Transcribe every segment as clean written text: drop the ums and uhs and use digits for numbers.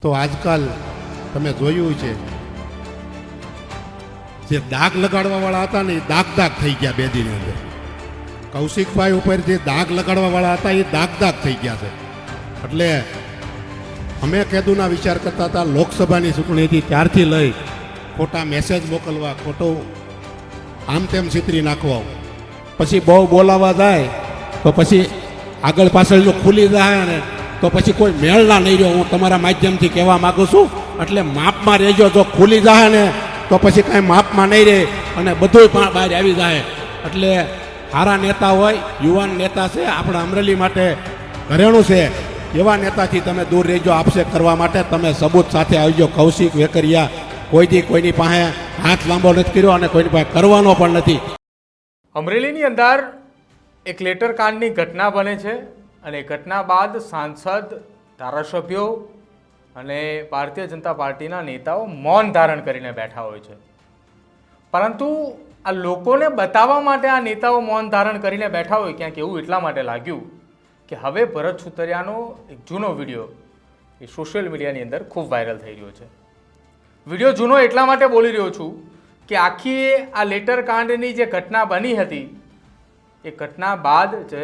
તો આજકાલ તમે જોયું છે જે દાગ લગાડવા વાળા હતા ને એ દાગ થઈ ગયા બે દિનની અંદર. કૌશિકભાઈ ઉપર જે દાગ લગાડવા વાળા હતા એ દાગ થઈ ગયા છે. એટલે અમે કેદુના વિચાર કરતા હતા લોકસભાની ચૂંટણી હતી ત્યારથી લઈ ખોટા મેસેજ મોકલવા, ખોટો આમ તેમ છિતરી નાખવા, પછી બહુ બોલાવા જાય તો પછી આગળ પાછળ જો ખુલી જાય ને તો પછી કોઈ મેળના નહીં રહ્યો. હું તમારા માધ્યમથી કહેવા માગું છું, એટલે માપમાં રહેજો. જો ખુલી જાય ને તો પછી કાંઈ માપમાં નહીં રહે અને બધું પણ બહાર આવી જાય. એટલે સારા નેતા હોય, યુવાન નેતા છે, આપણા અમરેલી માટે ઘરેણું છે, એવા નેતાથી તમે દૂર રહેજો. આપશે કરવા માટે તમે સબૂત સાથે આવજો. કૌશિક વેકરિયા કોઈથી કોઈની પાસે હાથ લાંબો નથી કર્યો અને કોઈની પાસે કરવાનો પણ નથી. અમરેલીની અંદર એક લેટર કાંડની ઘટના બને છે અને ઘટના બાદ સાંસદ, ધારાસભ્યો અને ભારતીય જનતા પાર્ટીના નેતાઓ મૌન ધારણ કરીને બેઠા હોય છે. પરંતુ આ લોકોને બતાવવા માટે આ નેતાઓ મૌન ધારણ કરીને બેઠા હોય ક્યાંક એવું એટલા માટે લાગ્યું કે હવે ભરત સુતરિયાનો એક જૂનો વિડીયો એ સોશિયલ મીડિયાની અંદર ખૂબ વાયરલ થઈ રહ્યો છે. વિડીયો જૂનો એટલા માટે બોલી રહ્યો છું કે આખી આ લેટર કાંડની જે ઘટના બની હતી એ ઘટના બાદ જે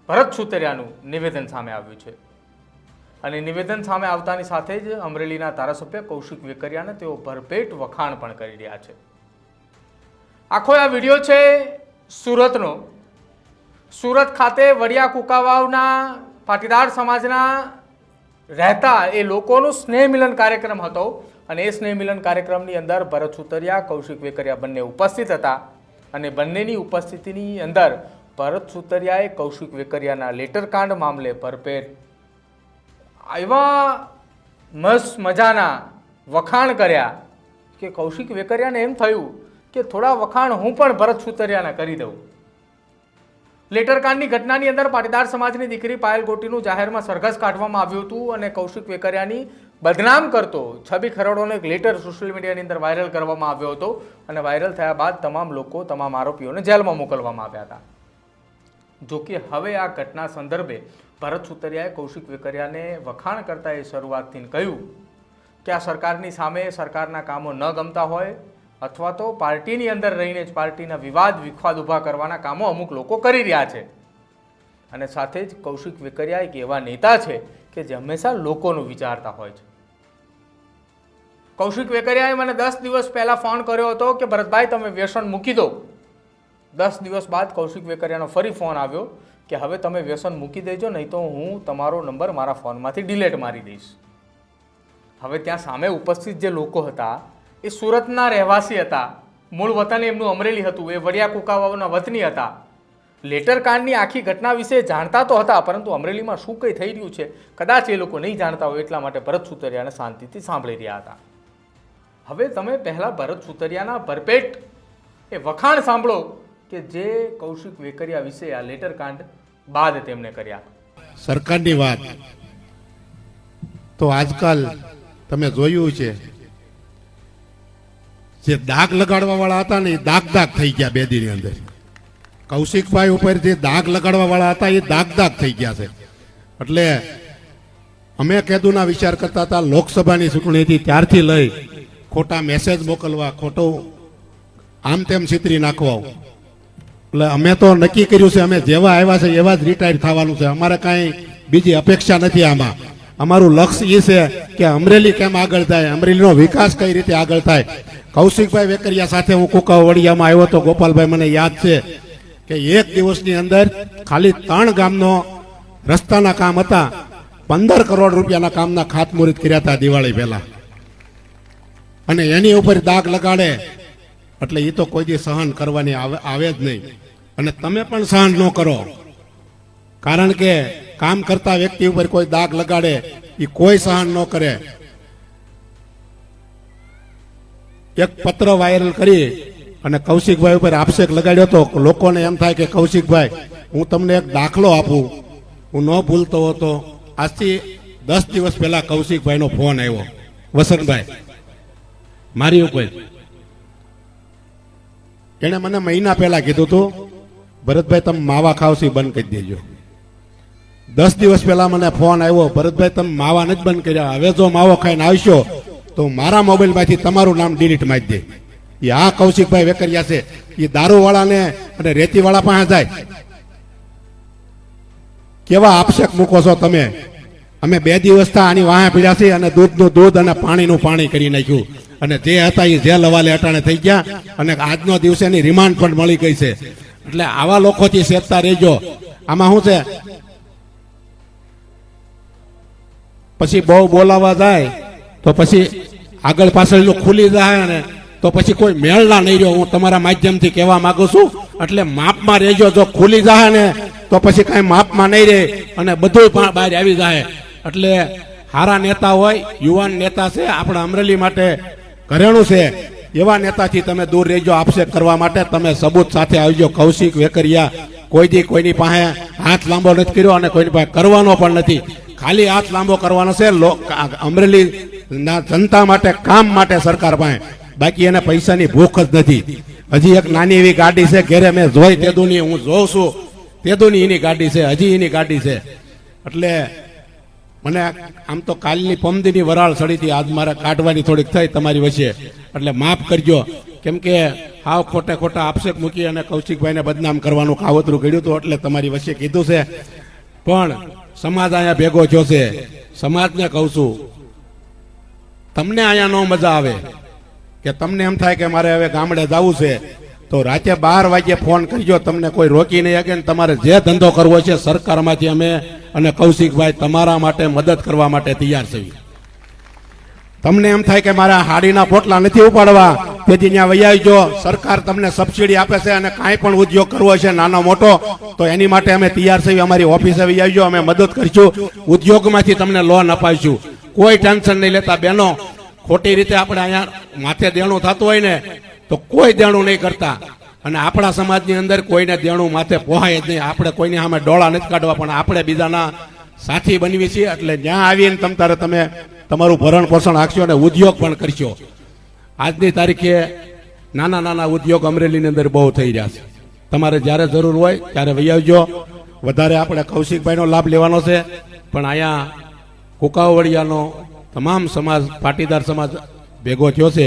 ભરત સુતરિયાનું નિવેદન સામે આવ્યું છે અને નિવેદન સામે આવતાની સાથે જ અમરેલીના ધારાસભ્ય કૌશિક વેકરિયાને તેઓ ભરપેટ વખાણ પણ કરી રહ્યા છે. આખો આ વિડીયો છે સુરતનો. સુરત ખાતે વડિયા કુકાવાવના પાટીદાર સમાજના રહેતા એ લોકોનું સ્નેહ મિલન કાર્યક્રમ હતો અને એ સ્નેહ મિલન કાર્યક્રમની અંદર ભરત સુતરિયા, કૌશિક વેકરિયા બંને ઉપસ્થિત હતા અને બંનેની ઉપસ્થિતિની અંદર ભરત સુતરિયાએ કૌશિક વેકરિયાના લેટર કાંડ મામલે ભરપેટ એવા મસ્ત મજાના વખાણ કર્યા કે કૌશિક વેકરિયાને એમ થયું કે થોડા વખાણ હું પણ ભરત સુતરિયાને કરી દઉં. લેટર કાંડની ઘટનાની અંદર પાટીદાર સમાજની દીકરી પાયલ ગોટીનું જાહેરમાં સરઘસ કાઢવામાં આવ્યું હતું અને કૌશિક વેકરિયાની બદનામ કરતો છબી ખરડોનો એક લેટર સોશિયલ મીડિયાની અંદર વાયરલ કરવામાં આવ્યો હતો અને વાયરલ થયા બાદ તમામ લોકો, તમામ આરોપીઓને જેલમાં મોકલવામાં આવ્યા હતા. જોકે હવે આ ઘટના સંદર્ભે ભરત સુતરિયાએ કૌશિક વેકરિયાને વખાણ કરતા એ શરૂઆતથી કહ્યું કે આ સરકારની સામે સરકારના કામો ન ગમતા હોય અથવા તો પાર્ટીની અંદર રહીને જ પાર્ટીના વિવાદ વિખવાદ ઊભા કરવાના કામો અમુક લોકો કરી રહ્યા છે. અને સાથે જ કૌશિક વેકરિયા એક એવા નેતા છે કે જે હંમેશા લોકોનું વિચારતા હોય છે. કૌશિક વેકરિયાએ મને 10 દિવસ પહેલા ફોન કર્યો હતો કે ભરતભાઈ તમે વ્યસન મૂકી દો. 10 દિવસ બાદ કૌશિક વેકરિયાનો ફરી ફોન આવ્યો કે હવે તમે વ્યસન મૂકી દેજો, નહીં તો હું તમારો નંબર મારા ફોનમાંથી ડિલીટ મારી દઈશ. હવે ત્યાં સામે ઉપસ્થિત જે લોકો હતા એ સુરતના રહેવાસી હતા, મૂળ વતન એમનું અમરેલી હતું, એ વડિયા કુકાવાવના વતની હતા. લેટર કાંડની આખી ઘટના વિશે જાણતા તો હતા, પરંતુ અમરેલીમાં શું કંઈ થઈ રહ્યું છે કદાચ એ લોકો નહીં જાણતા હોય, એટલા માટે ભરત સુતરિયાને શાંતિથી સાંભળી રહ્યા હતા. હવે તમે પહેલાં ભરત સુતરિયાના ભરપેટ એ વખાણ સાંભળો કે જે કૌશિક વેકરિયા વિશે આ લેટર કાંડ બાદ તેમણે કર્યા. સરકારની વાત તો આજકાલ તમે જોયું છે જે દાગ લગાડવા વાળા હતા ને એ દાગ થઈ ગયા બે દિનની અંદર. કૌશિકભાઈ ઉપર જે દાગ લગાડવા વાળા હતા એ દાગ થઈ ગયા છે. એટલે અમે કેદુના વિચાર કરતા હતા લોકસભાની ચૂંટણી હતી ત્યારથી લઈ ખોટા મેસેજ મોકલવા, ખોટો આમ તેમ છિતરી નાખવા. એટલે અમે તો નક્કી કર્યું છે અમે જેવા આવ્યા છે એવા જ રિટાયર થવાનું છે. અમારે કાંઈ બીજી અપેક્ષા નથી. આમાં અમારું લક્ષ્ય એ છે કે અમરેલી કેમ આગળ થાય, અમરેલીનો વિકાસ કઈ રીતે આગળ થાય. કૌશિકભાઈ વેકરિયા સાથે હું કુકાવડિયામાં આવ્યો તો ગોપાલભાઈ મને યાદ છે કે એક દિવસની અંદર ખાલી 3 ગામનો રસ્તાના કામ હતા, 15 કરોડ રૂપિયાના કામના ખાતમુહૂર્ત કર્યા હતા દિવાળી પહેલા. અને એની ઉપર દાગ લગાડે એટલે એ તો કોઈ દી સહન કરવાની આવે જ નહીં. અને તમે પણ સહન ન કરો, કારણ કે કામ કરતા વ્યક્તિ ઉપર કોઈ દાગ લગાડે એ કોઈ સહન ન કરે. એક પત્ર વાયરલ કરી અને કૌશિકભાઈ ઉપર આક્ષેપ લગાડ્યો તો લોકોને એમ થાય કે કૌશિકભાઈ હું તમને એક દાખલો આપું, હું ન ભૂલતો હતો. આજથી 10 દિવસ પહેલા કૌશિકભાઈનો ફોન આવ્યો, વસંતભાઈ મારી ઉપર. એણે મને મહિના પહેલા કીધું હતું ભરતભાઈ તમે માવા ખાવશી બંધ કરી દેજો. 10 દિવસ પહેલા મને ફોન આવ્યો, ભરતભાઈ તમે માવા નથી બંધ કર્યા, હવે જો માવો ખાઈને આવશો તો મારા મોબાઈલમાંથી તમારું નામ ડિલીટ મારી દે. એ આ કૌશિકભાઈ વેકરિયા છે. એ દારૂવાળાને અને રેતીવાળા પાસે જાય. કેવા આક્ષેપ મૂકો છો તમે? અમે 2 દિવસથી આની વાહે પીડ્યા છીએ અને દૂધનું દૂધ અને પાણીનું પાણી કરી નાખ્યું, અને જે હતા એ જેલ હવાલે અટાણે થઈ ગયા, અને આજનો દિવસે એની રિમાન્ડ પણ મળી ગઈ છે. એટલે આવા લોકોથી સેજતા રહેજો. આમાં શું છે, પછી બહુ બોલાવા જાય તો પછી આગળ પાછળનું ખુલી જાય ને તો પછી કોઈ મેળના નહીં રહ્યો. હું તમારા માધ્યમથી કહેવા માંગુ છું, એટલે માપમાં રહેજો. જો ખુલી જાય ને તો પછી કાંઈ માપમાં નહીં રહે અને બધું પણ બહાર આવી જાય. એટલે સારા નેતા હોય, યુવાન નેતા છે, આપણા અમરેલી માટે ઘરેણું છે, એવા નેતાથી તમે દૂર રહેજો. આક્ષેપ કરવા માટે તમે સબૂત સાથે આવજો. કૌશિક વેકરિયા કોઈ દી કોઈની પાસે હાથ લાંબો નથી કર્યો અને કોઈની પાસે કરવાનો પણ નથી. ખાલી હાથ લાંબો કરવાનો છે અમરેલી ના જનતા માટે, કામ માટે સરકાર પાસે. બાકી એને પૈસાની ભૂખ જ નથી. હજી એક નાની એવી ગાડી છે ઘેરે, મેં જોઈ તેદુની, હું જોઉં છું તેદુની એની ગાડી છે, હજી એની ગાડી છે. એટલે મને આમ તો કાલની પમદીની વરાળ સડી હતી, આજ મારે કાઢવાની થોડીક થઈ તમારી વચ્ચે, એટલે માફ કરજો. કેમ કે હાવ ખોટે ખોટા આક્ષેપ મૂકી અને કૌશિકભાઈને બદનામ કરવાનું કાવતરું કર્યું હતું, એટલે તમારી વચ્ચે કીધું છે. પણ સમાજ અહીંયા ભેગો થયો છે. સમાજને કહું છું, તમને અહીંયા નો મજા આવે કે તમને એમ થાય કે મારે હવે ગામડે જવું છે તો રાતે 12 વાગ્યે ફોન કરજો. તમને કોઈ રોકી નહીં શકે. તમારે જે ધંધો કરવો છે સરકારમાંથી અમે અને કૌશિકભાઈ તમારા માટે મદદ કરવા માટે તૈયાર છીએ. તમને એમ થાય કે મારા હાડીના પોટલા નથી ઉપાડવા, તેથી ત્યાં વહી આવજો. સરકાર તમને સબસિડી આપે છે અને કાંઈ પણ ઉદ્યોગ કરવો છે નાનો મોટો તો એની માટે અમે તૈયાર છીએ. અમારી ઓફિસે વહી આવજો, અમે મદદ કરીશું. ઉદ્યોગમાંથી તમને લોન અપાવીશું. કોઈ ટેન્શન નહીં લેતા બહેનો. ખોટી રીતે આપણે અહીંયા માથે દેણું થતું હોય ને તો કોઈ દેણું નહીં કરતા, અને આપણા સમાજની અંદર કોઈને દેણું માથે પોહાય જ નહીં. આપણે કોઈની સામે ડોળા નથી કાઢવા, પણ આપણે બીજાના સાથી બનવી છીએ. એટલે જ્યાં આવીને તમે તમારું ભરણ પોષણ આપશો અને ઉદ્યોગ પણ કરશો. આજની તારીખે નાના નાના ઉદ્યોગ અમરેલીની અંદર બહુ થઈ રહ્યા છે. તમારે જ્યારે જરૂર હોય ત્યારે વહી આવજો. વધારે આપણે કૌશિકભાઈનો લાભ લેવાનો છે, પણ અહીંયા કુકાવડિયાનો તમામ સમાજ, પાટીદાર સમાજ ભેગો થયો છે,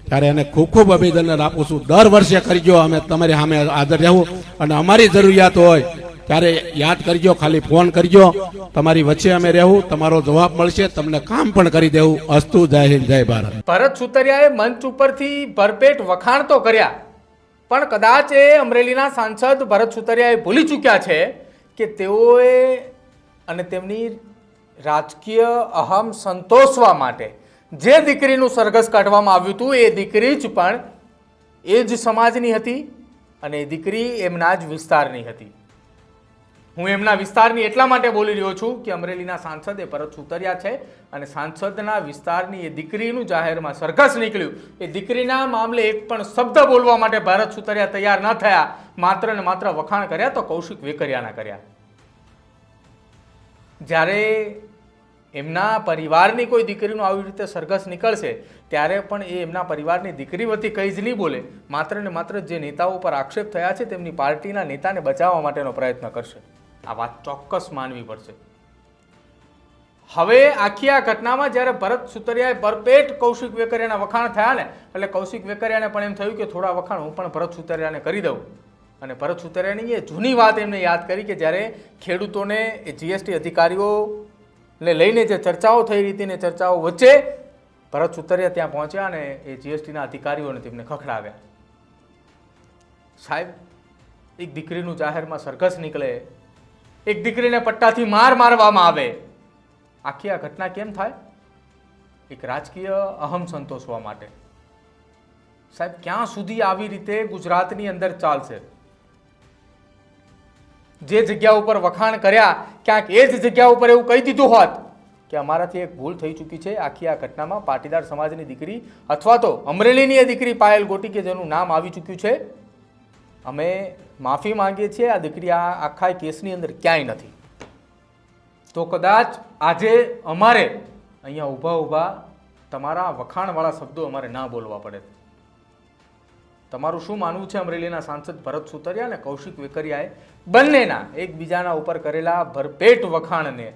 ત્યારે એને ખૂબ ખૂબ અભિનંદન આપું છું. દર વર્ષે કરજો, અમે તમારી સામે હાજર રહેવું, અને અમારી જરૂરિયાત હોય ત્યારે યાદ કરજો, ખાલી ફોન કરજો. તમારી વચ્ચે અમે રહેવું, તમારો જવાબ મળશે, તમને કામ પણ કરી દેવું. અસ્તુ. જય હિન્દ, જય ભારત. ભરત સુતરિયાએ મંચ ઉપરથી ભરપેટ વખાણ તો કર્યા, પણ કદાચ એ અમરેલીના સાંસદ ભરત સુતરિયાએ ભૂલી ચૂક્યા છે કે તેઓએ અને તેમની રાજકીય અહમ સંતોષવા માટે જે દીકરીનું સરઘસ કાઢવામાં આવ્યું હતું, એ દીકરી જ પણ એ જ સમાજની હતી અને એ દીકરી એમના જ વિસ્તારની હતી. હું એમના વિસ્તારની એટલા માટે બોલી રહ્યો છું કે અમરેલીના સાંસદ એ ભરત સુતરિયા છે, અને સાંસદના વિસ્તારની એ દીકરીનું જાહેરમાં સરઘસ નીકળ્યું. એ દીકરીના મામલે એક પણ શબ્દ બોલવા માટે ભરત સુતરિયા તૈયાર ન થયા. માત્ર ને માત્ર વખાણ કર્યા તો કૌશિક વેકરિયાના કર્યા. જ્યારે એમના પરિવારની કોઈ દીકરીનું આવી રીતે સરઘસ નીકળશે ત્યારે પણ એ એમના પરિવારની દીકરી વતી કંઈ જ નહીં બોલે. માત્ર ને માત્ર જે નેતાઓ પર આક્ષેપ થયા છે તેમની પાર્ટીના નેતાને બચાવવા માટેનો પ્રયત્ન કરશે. આ વાત ચોક્કસ માનવી પડશે. હવે આખી આ ઘટનામાં જ્યારે ભરત સુતરિયાએ ભરપેટ કૌશિક વેકરિયાના વખાણ થયા ને, એટલે કૌશિક વેકરિયાને પણ એમ થયું કે થોડા વખાણ હું પણ ભરત સુતરિયાને કરી દઉં. અને ભરત સુતરિયાની એ જૂની વાત એમને યાદ કરી કે જ્યારે ખેડૂતોને એ જીએસટી અધિકારીઓને લઈને જે ચર્ચાઓ થઈ રહી હતી ને ચર્ચાઓ વચ્ચે ભરત સુતરિયા ત્યાં પહોંચ્યા અને એ જીએસટીના અધિકારીઓને તેમને ખખડાવ્યા. સાહેબ, એક દીકરીનું જાહેરમાં સરઘસ નીકળે, એક દીકરીને પટ્ટાથી માર મારવામાં આવે, આખી આ ઘટના કેમ થાય? એક રાજકીય અહમ સંતોષવા માટે. સાહેબ, ક્યાં સુધી આવી રીતે ગુજરાતની અંદર ચાલશે? જે જગ્યા ઉપર વખાણ કર્યા ક્યાંક એ જ જગ્યા ઉપર એવું કહી દીધું હોત કે અમારાથી એક ભૂલ થઈ ચૂકી છે, આખી આ ઘટનામાં પાટીદાર સમાજની દીકરી અથવા તો અમરેલીની એ દીકરી પાયલ ગોટી કે જેનું નામ આવી ચૂક્યું છે, અમે માફી માંગીએ છીએ, આ દીકરી આ આખા કેસની અંદર ક્યાંય નથી. તો કદાચ આજે અમારે અહીંયા ઊભા ઊભા તમારા વખાણવાળા શબ્દો અમારે ના બોલવા પડે. તમારું શું માનવું છે અમરેલીના સાંસદ ભરત સુતરિયા અને કૌશિક વેકરિયાએ બંનેના એકબીજાના ઉપર કરેલા ભરપેટ વખાણને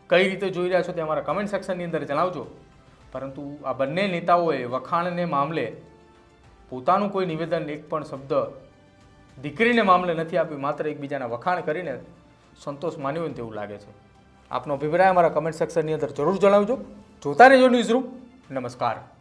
કઈ રીતે જોઈ રહ્યા છો તે અમારા કમેન્ટ સેક્શનની અંદર જણાવજો. પરંતુ આ બંને નેતાઓએ વખાણને મામલે પોતાનું કોઈ નિવેદન, એક પણ શબ્દ દીકરીને મામલે નથી આપ્યું, માત્ર એકબીજાના વખાણ કરીને સંતોષ માન્યો હોય તેવું લાગે છે. આપનો અભિપ્રાય અમારા કમેન્ટ સેક્શનની અંદર જરૂર જણાવજો. જોતા રહેજો ન્યૂઝરૂમ. નમસ્કાર.